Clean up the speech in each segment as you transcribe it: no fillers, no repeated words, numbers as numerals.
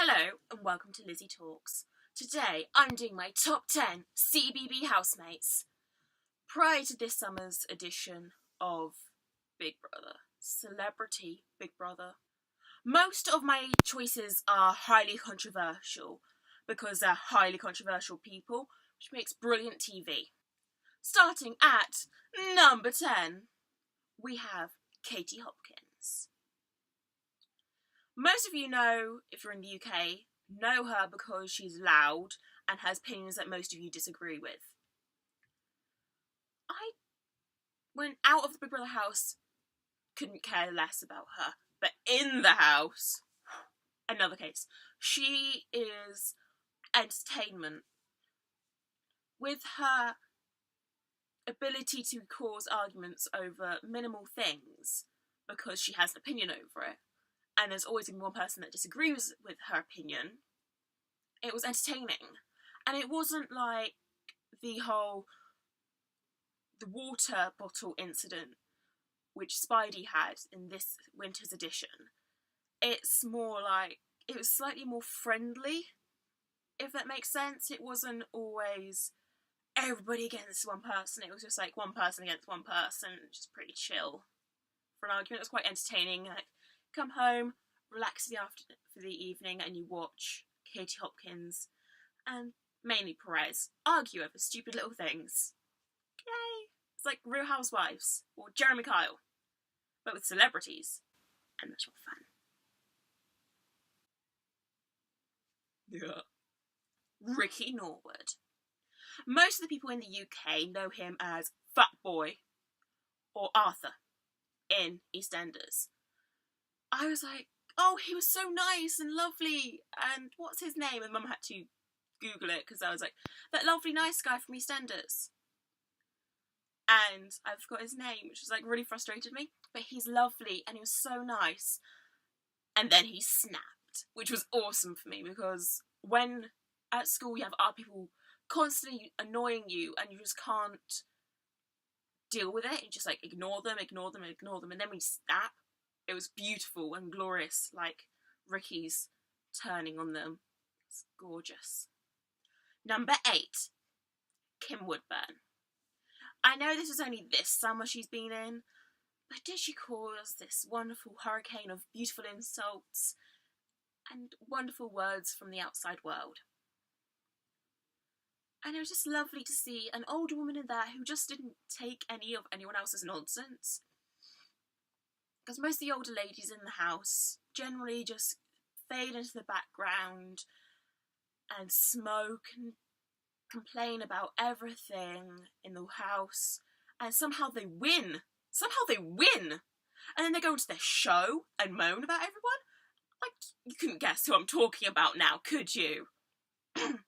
Hello and welcome to Lizzie Talks. Today I'm doing my top 10 CBB housemates prior to this summer's edition of Big Brother, Celebrity Big Brother. Most of my choices are highly controversial because they're highly controversial people, which makes brilliant TV. Starting at number 10, we have Katie Hopkins. Most of you know, if you're in the UK, know her because she's loud and has opinions that most of you disagree with. I went out of the Big Brother house, couldn't care less about her. But in the house, another case. She is entertainment. With her ability to cause arguments over minimal things because she has an opinion over it, and there's always been one person that disagrees with her opinion, it was entertaining. And it wasn't like the water bottle incident which Spidey had in this winter's edition. It's more like, it was slightly more friendly, if that makes sense. It wasn't always everybody against one person. It was just like one person against one person, just pretty chill for an argument. It was quite entertaining. Like, come home, relax for the evening, and you watch Katie Hopkins and mainly Perez argue over stupid little things. Yay! It's like Real Housewives or Jeremy Kyle, but with celebrities and much more fun. Yeah. Ricky Norwood. Most of the people in the UK know him as Fat Boy or Arthur in EastEnders. I was like, oh, he was so nice and lovely, and what's his name? And Mum had to Google it because I was like, that lovely nice guy from EastEnders. And I forgot his name, which was like really frustrated me. But he's lovely and he was so nice. And then he snapped, which was awesome for me because when at school you have other people constantly annoying you and you just can't deal with it, you just like ignore them, and then when you snap, it was beautiful and glorious, like Ricky's turning on them. It's gorgeous. Number 8, Kim Woodburn. I know this was only this summer she's been in, but did she cause this wonderful hurricane of beautiful insults and wonderful words from the outside world? And it was just lovely to see an older woman in there who just didn't take any of anyone else's nonsense. Because most of the older ladies in the house generally just fade into the background and smoke and complain about everything in the house, and somehow they win. And then they go into their show and moan about everyone. Like, you couldn't guess who I'm talking about now, could you? No.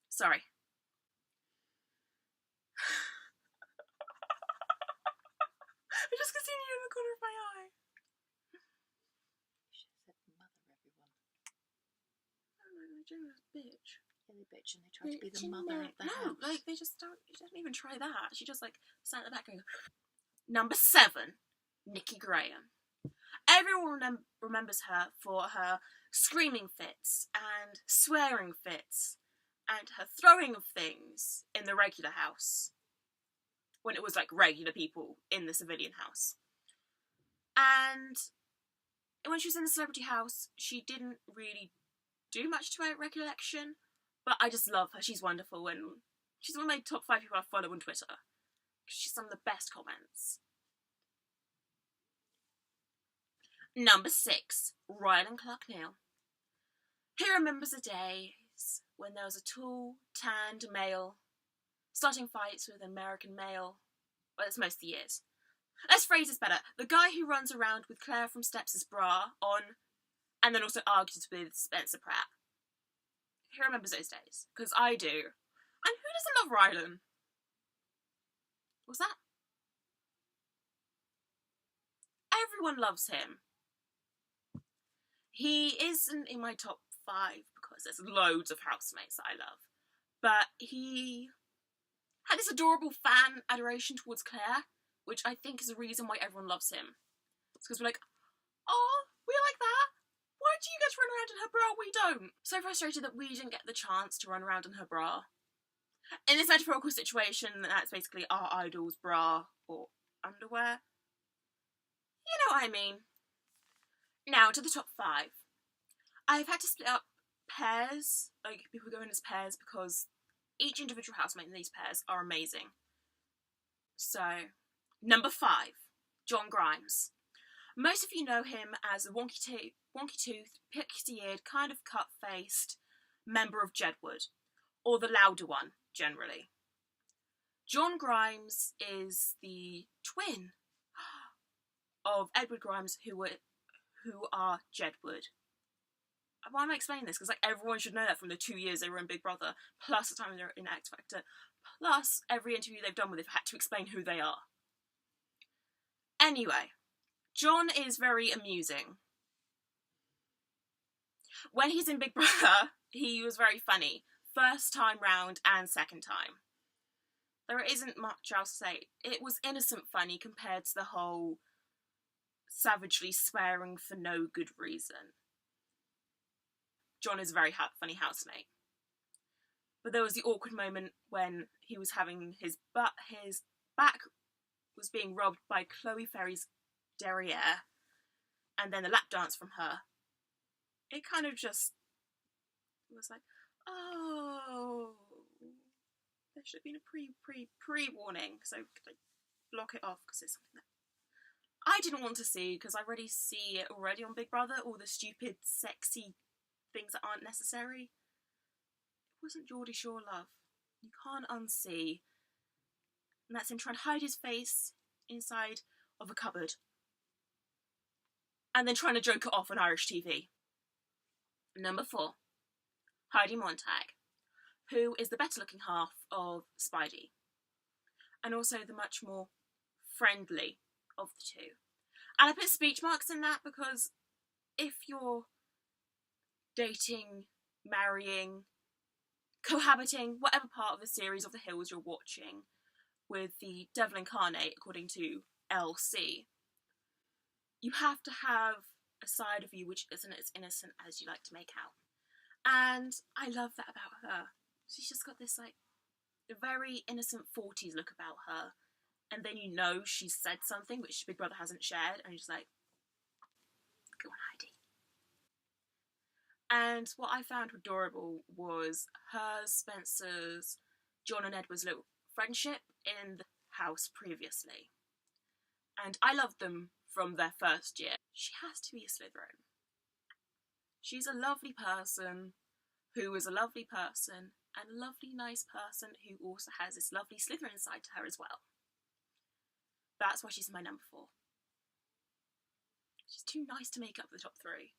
Sorry. I just could see you in the corner of my eye. You should have said mother, everyone. Oh no, they're doing this bitch. Yeah, they bitch and they try to be the mother of the house. No, like, they just don't even try that. She just, like, sat at the back going... Number 7, Nikki Graham. Everyone remembers her for her screaming fits and swearing fits and her throwing of things in the regular house, when it was like regular people in the civilian house. And when she was in the celebrity house, she didn't really do much to my recollection, but I just love her. She's wonderful, and she's one of my top 5 people I follow on Twitter. She's some of the best comments. Number 6, Ryan and Clark-Neal. He remembers the days when there was a tall, tanned male starting fights with an American male. Well, it's most of the years. Let's phrase this better. The guy who runs around with Claire from Steps' bra on, and then also argues with Spencer Pratt. He remembers those days, because I do. And who doesn't love Rylan? What's that? Everyone loves him. He isn't in my top 5 because there's loads of housemates that I love. But he had this adorable fan adoration towards Claire, which I think is the reason why everyone loves him. because we're like, oh, we like that. Why do you get to run around in her bra? We don't. So frustrated that we didn't get the chance to run around in her bra. In this metaphorical situation, that's basically our idol's bra or underwear. You know what I mean. Now to the top 5. I've had to split up pairs, like people go in as pairs, because each individual housemate in these pairs are amazing. So, number 5, John Grimes. Most of you know him as the wonky-toothed, pixie-eared, kind of cut-faced member of Jedward, or the louder one, generally. John Grimes is the twin of Edward Grimes, who are Jedward. Why am I explaining this? Because like everyone should know that from the 2 years they were in Big Brother, plus the time they were in X Factor, plus every interview they've done with they've had to explain who they are. Anyway, John is very amusing. When he's in Big Brother, he was very funny. First time round and second time. There isn't much else to say. It was innocent funny compared to the whole savagely swearing for no good reason. John is a very funny housemate. But there was the awkward moment when he was having his back was being rubbed by Chloe Ferry's derriere, and then the lap dance from her. It kind of just was like, oh, there should have been a pre-warning, so like block it off because it's something that I didn't want to see, because I already see it already on Big Brother, all the stupid, sexy things that aren't necessary. It wasn't Geordie Shore love. You can't unsee. And that's him trying to hide his face inside of a cupboard. And then trying to joke it off on Irish TV. Number 4, Heidi Montag, who is the better looking half of Spidey. And also the much more friendly of the two. And I put speech marks in that because if you're dating, marrying, cohabiting, whatever part of the series of The Hills you're watching with the devil incarnate, according to LC, you have to have a side of you which isn't as innocent as you like to make out. And I love that about her. She's just got this like very innocent 40s look about her. And then you know she's said something which Big Brother hasn't shared, and you're just like, go on, Heidi. And what I found adorable was her, Spencer's, John and Edward's little friendship in the house previously. And I loved them from their first year. She has to be a Slytherin. She's a lovely person who is a lovely person, and a lovely, nice person who also has this lovely Slytherin side to her as well. That's why she's my number 4. She's too nice to make up the top 3.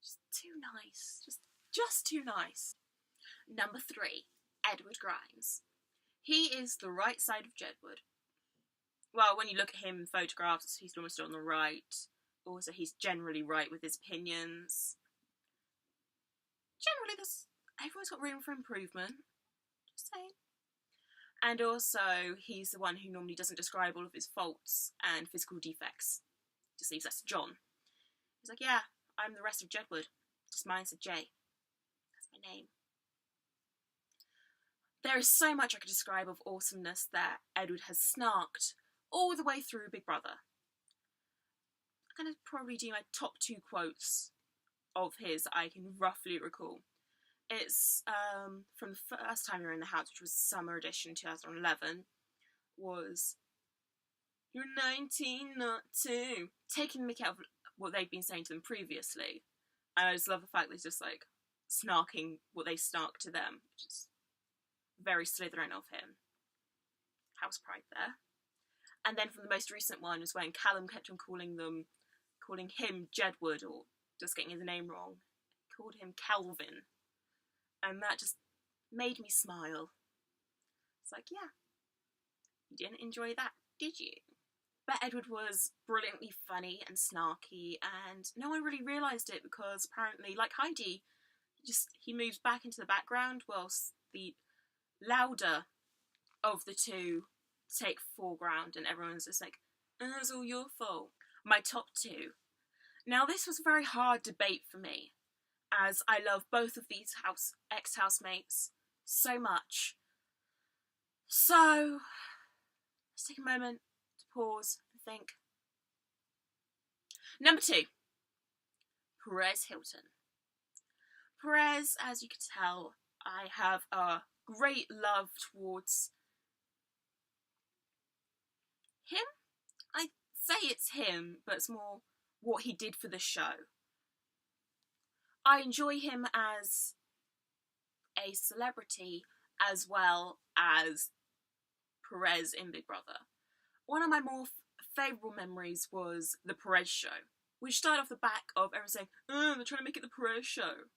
Just too nice. Just too nice. Number 3, Edward Grimes. He is the right side of Jedward. Well, when you look at him in photographs, he's almost on the right. Also, he's generally right with his opinions. Generally, everyone's got room for improvement. Just saying. And also, he's the one who normally doesn't describe all of his faults and physical defects. Just leaves that to John. He's like, yeah, I'm the rest of Jedward. Just mine's a J. That's my name. There is so much I could describe of awesomeness that Edward has snarked all the way through Big Brother. I'm going to probably do my top 2 quotes of his that I can roughly recall. It's from the first time you were in the house, which was Summer Edition 2011, was, "You're 19, not 2. Taking the mickey out of what they'd been saying to them previously. And I just love the fact that he's just like snarking what they snark to them, which is very Slytherin of him. House pride there. And then from the most recent one was when Callum kept on calling him Jedward, or just getting his name wrong. Called him Calvin. And that just made me smile. It's like, yeah, you didn't enjoy that, did you? But Edward was brilliantly funny and snarky, and no one really realised it because apparently, like Heidi, he moves back into the background whilst the louder of the two take foreground, and everyone's just like, oh, it's all your fault. My top 2. Now, this was a very hard debate for me, as I love both of these ex-housemates so much. So, let's take a moment to pause and think. Number 2, Perez Hilton. Perez, as you can tell, I have a great love towards him. I say it's him, but it's more what he did for the show. I enjoy him as a celebrity as well as Perez in Big Brother. One of my more favourable memories was the Perez show, which started off the back of everyone saying, oh, they're trying to make it the Perez show.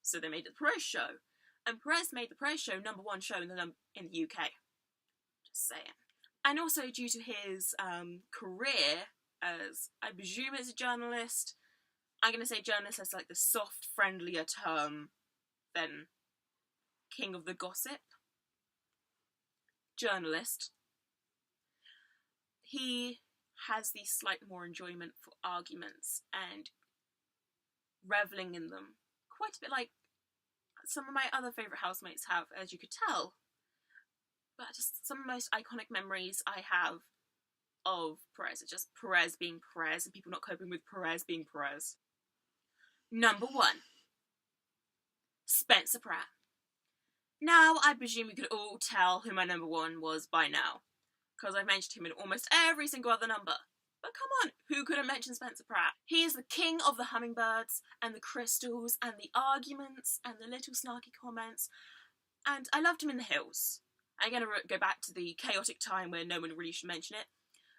So they made it the Perez show. And Perez made the Perez show #1 show in the UK. Just saying. And also due to his career as, I presume as a journalist, I'm going to say journalist as like the soft, friendlier term than king of the gossip. Journalist. He has the slight more enjoyment for arguments and revelling in them. Quite a bit like some of my other favourite housemates have, as you could tell. But just some of the most iconic memories I have of Perez. It's just Perez being Perez and people not coping with Perez being Perez. Number 1, Spencer Pratt. Now, I presume you could all tell who my number 1 was by now, because I've mentioned him in almost every single other number. But come on, who could have mentioned Spencer Pratt? He is the king of the hummingbirds, and the crystals, and the arguments, and the little snarky comments, and I loved him in The Hills. I'm going to go back to the chaotic time where no one really should mention it,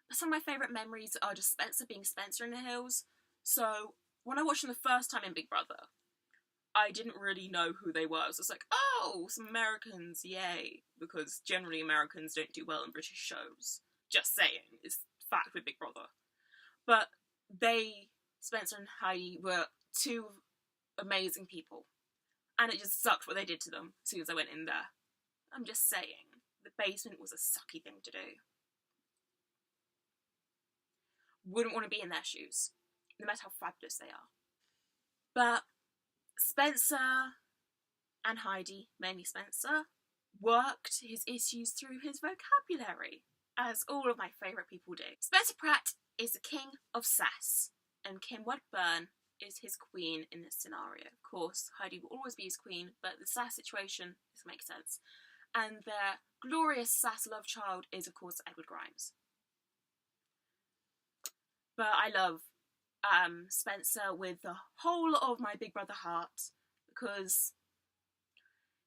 but some of my favourite memories are just Spencer being Spencer in The Hills. So, when I watched him the first time in Big Brother, I didn't really know who they were. So it's like, oh, some Americans, yay. Because generally Americans don't do well in British shows. Just saying, it's fact with Big Brother. But Spencer and Heidi, were 2 amazing people. And it just sucked what they did to them as soon as I went in there. I'm just saying, the basement was a sucky thing to do. Wouldn't want to be in their shoes, no matter how fabulous they are. But Spencer and Heidi, mainly Spencer, worked his issues through his vocabulary, as all of my favourite people do. Spencer Pratt is the king of sass, and Kim Wedburn is his queen in this scenario. Of course, Heidi will always be his queen, but the sass situation doesn't make sense. And their glorious sass love child is, of course, Edward Grimes. But I love Spencer with the whole of my Big Brother heart, because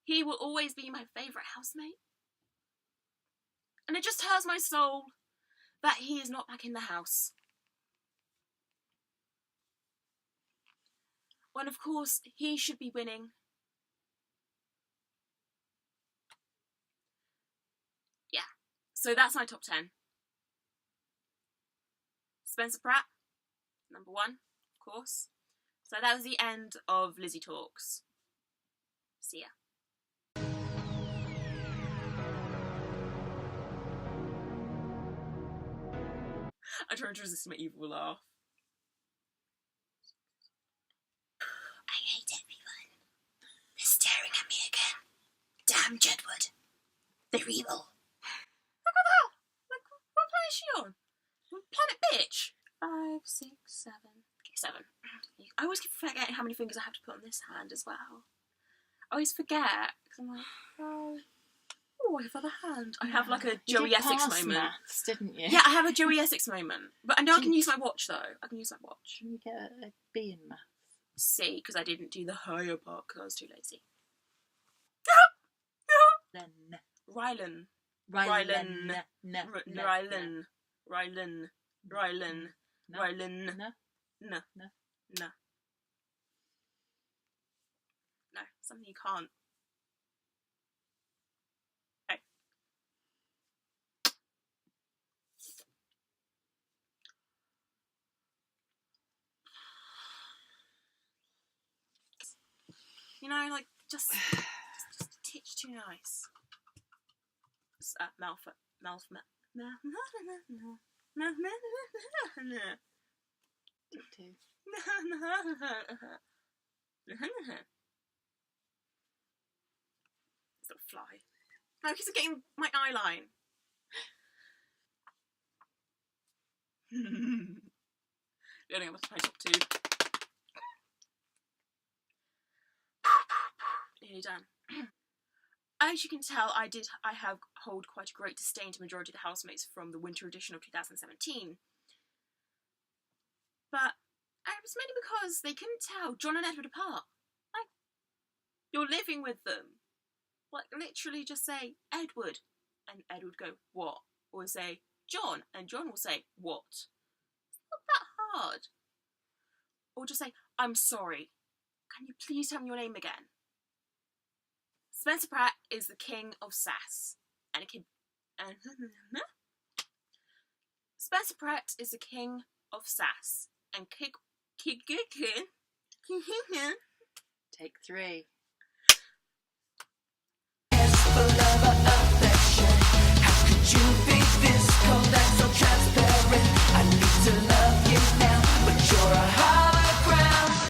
he will always be my favourite housemate. And it just hurts my soul that he is not back in the house. When, of course, he should be winning. Yeah, so that's my top 10. Spencer Pratt, number 1, of course. So that was the end of Lizzie Talks. See ya. I try to resist my evil laugh. I hate everyone. They're staring at me again. Damn Jedward. They're evil. Look at that! Look, what planet is she on? Planet Bitch! 5, 6, 7. Okay, 7. I always forget how many fingers I have to put on this hand as well. I always forget, because I'm like, oh, I have other hand. I have like a Joey Essex moment. Maths, didn't you? Yeah, I have a Joey Essex moment. But I know I can use my watch though. I can use my watch. Can you get a B in maths? C, because I didn't do the higher part because I was too lazy. Then. Rylan. Rylan. Rylan. Rylan. Rylan. No. Rylan. No. No. No. No. No. Something you can't. Okay. You know, like, just a titch too nice. Take two. It's a fly. No, he's getting my eye line. Getting up to my top two. Nearly done. As you can tell, I hold quite a great disdain to majority of the housemates from the winter edition of 2017. But it was mainly because they couldn't tell John and Edward apart. Like, you're living with them. Like, literally just say, Edward, and Edward go, what? Or say, John, and John will say, what? It's not that hard. Or just say, I'm sorry. Can you please tell me your name again? Spencer Pratt is the king of sass. Spencer Pratt is the king of sass. And Take three.